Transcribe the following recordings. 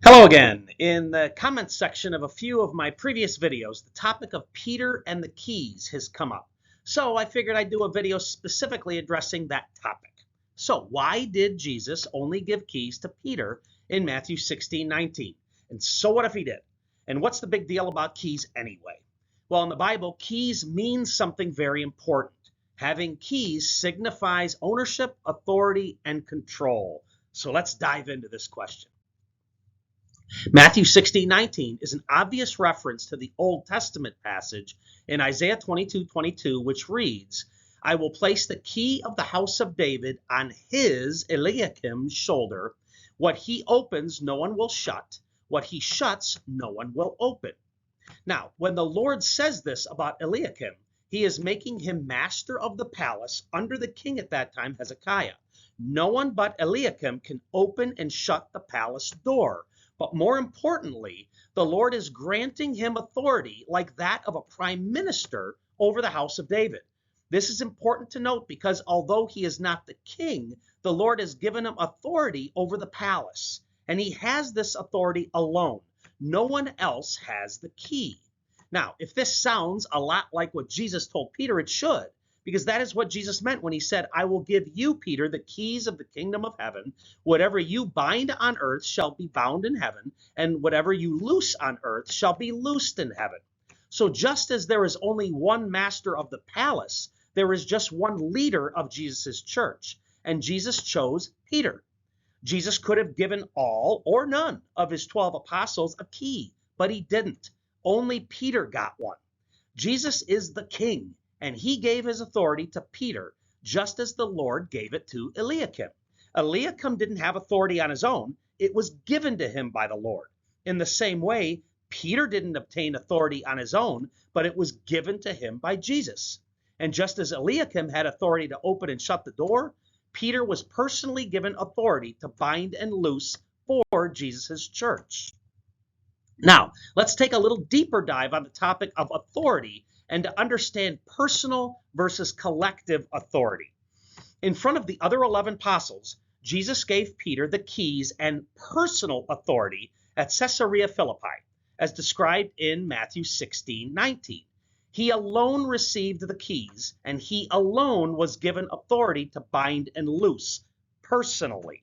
Hello again. In the comments section of a few of my previous videos, the topic of Peter and the keys has come up. So I figured I'd do a video specifically addressing that topic. So why did Jesus only give keys to Peter in Matthew 16:19? And so what if he did? And what's the big deal about keys anyway? Well, in the Bible, keys mean something very important. Having keys signifies ownership, authority, and control. So let's dive into this question. Matthew 16:19 is an obvious reference to the Old Testament passage in Isaiah 22:22, which reads, I will place the key of the house of David on his, Eliakim's, shoulder. What he opens, no one will shut. What he shuts, no one will open. Now, when the Lord says this about Eliakim, he is making him master of the palace under the king at that time, Hezekiah. No one but Eliakim can open and shut the palace door. But more importantly, the Lord is granting him authority like that of a prime minister over the house of David. This is important to note because although he is not the king, the Lord has given him authority over the palace. And he has this authority alone. No one else has the key. Now, if this sounds a lot like what Jesus told Peter, it should. Because that is what Jesus meant when he said, I will give you, Peter, the keys of the kingdom of heaven. Whatever you bind on earth shall be bound in heaven, and whatever you loose on earth shall be loosed in heaven. So just as there is only one master of the palace, there is just one leader of Jesus' church, and Jesus chose Peter. Jesus could have given all or none of his 12 apostles a key, but he didn't. Only Peter got one. Jesus is the king. And he gave his authority to Peter, just as the Lord gave it to Eliakim. Eliakim didn't have authority on his own. It was given to him by the Lord. In the same way, Peter didn't obtain authority on his own, but it was given to him by Jesus. And just as Eliakim had authority to open and shut the door, Peter was personally given authority to bind and loose for Jesus' church. Now, let's take a little deeper dive on the topic of authority and to understand personal versus collective authority. In front of the other 11 apostles, Jesus gave Peter the keys and personal authority at Caesarea Philippi, as described in Matthew 16:19. He alone received the keys, and he alone was given authority to bind and loose personally.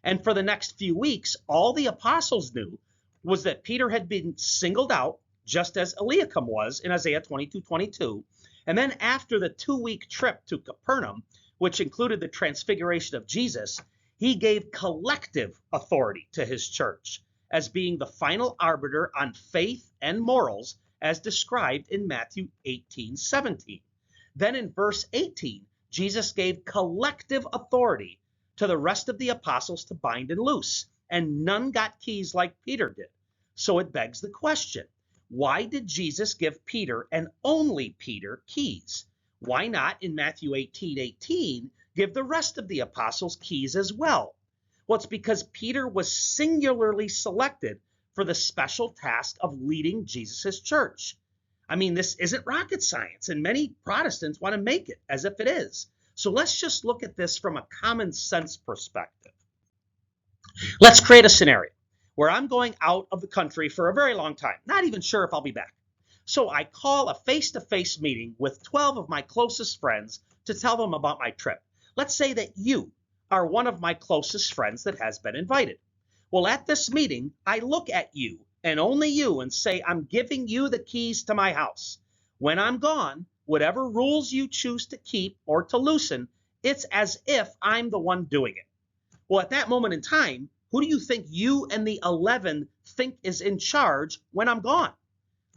And for the next few weeks, all the apostles knew was that Peter had been singled out, just as Eliakim was in Isaiah 22:22. And then after the 2-week trip to Capernaum, which included the transfiguration of Jesus, he gave collective authority to his church as being the final arbiter on faith and morals as described in Matthew 18:17. Then in verse 18, Jesus gave collective authority to the rest of the apostles to bind and loose, and none got keys like Peter did. So it begs the question, why did Jesus give Peter and only Peter keys? Why not in Matthew 18:18 give the rest of the apostles keys as well? Well, it's because Peter was singularly selected for the special task of leading Jesus' church. I mean, this isn't rocket science, and many Protestants want to make it as if it is. So let's just look at this from a common sense perspective. Let's create a scenario where I'm going out of the country for a very long time, not even sure if I'll be back. So I call a face-to-face meeting with 12 of my closest friends to tell them about my trip. Let's say that you are one of my closest friends that has been invited. Well, at this meeting, I look at you and only you and say, I'm giving you the keys to my house. When I'm gone, whatever rules you choose to keep or to loosen, it's as if I'm the one doing it. Well, at that moment in time, who do you think you and the 11 think is in charge when I'm gone?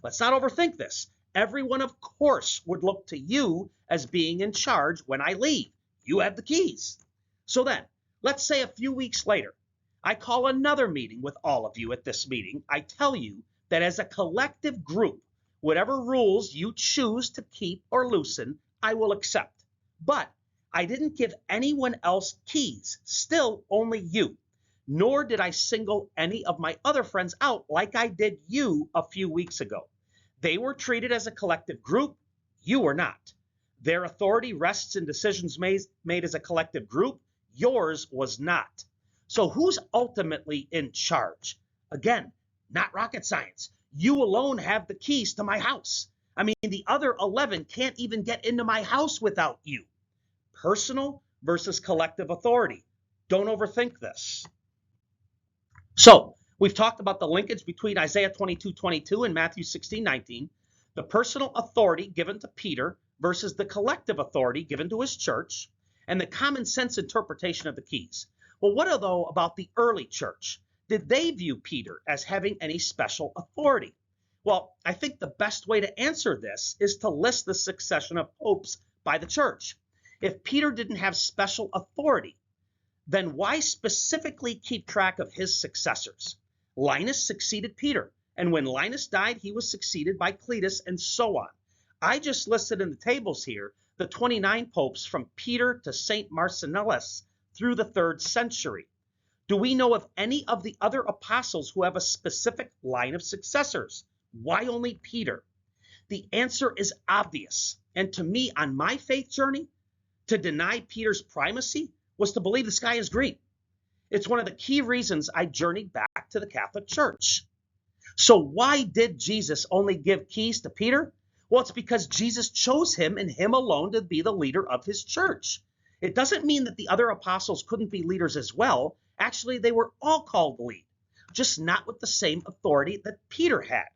Let's not overthink this. Everyone, of course, would look to you as being in charge when I leave. You have the keys. So then, let's say a few weeks later, I call another meeting with all of you. At this meeting, I tell you that as a collective group, whatever rules you choose to keep or loosen, I will accept. But I didn't give anyone else keys, still only you. Nor did I single any of my other friends out like I did you a few weeks ago. They were treated as a collective group. You were not. Their authority rests in decisions made as a collective group. Yours was not. So who's ultimately in charge? Again, not rocket science. You alone have the keys to my house. I mean, the other 11 can't even get into my house without you. Personal versus collective authority. Don't overthink this. So we've talked about the linkage between Isaiah 22:22 and Matthew 16:19, the personal authority given to Peter versus the collective authority given to his church, and the common sense interpretation of the keys. Well, what though about the early church? Did they view Peter as having any special authority? Well, I think the best way to answer this is to list the succession of popes by the church. If Peter didn't have special authority, then why specifically keep track of his successors? Linus succeeded Peter, and when Linus died, he was succeeded by Cletus, and so on. I just listed in the tables here the 29 popes from Peter to St. Marcinellus through the 3rd century. Do we know of any of the other apostles who have a specific line of successors? Why only Peter? The answer is obvious, and to me, on my faith journey, to deny Peter's primacy was to believe the sky is green. It's one of the key reasons I journeyed back to the Catholic Church. So why did Jesus only give keys to Peter? Well, it's because Jesus chose him and him alone to be the leader of his church. It doesn't mean that the other apostles couldn't be leaders as well. Actually, they were all called to lead, just not with the same authority that Peter had.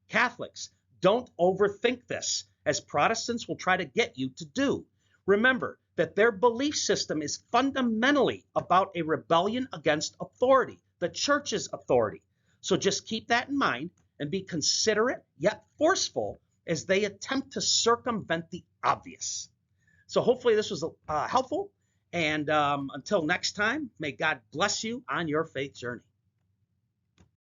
Catholics, don't overthink this, as Protestants will try to get you to do. Remember that their belief system is fundamentally about a rebellion against authority, the church's authority. So just keep that in mind and be considerate yet forceful as they attempt to circumvent the obvious. So hopefully this was helpful. And until next time, may God bless you on your faith journey.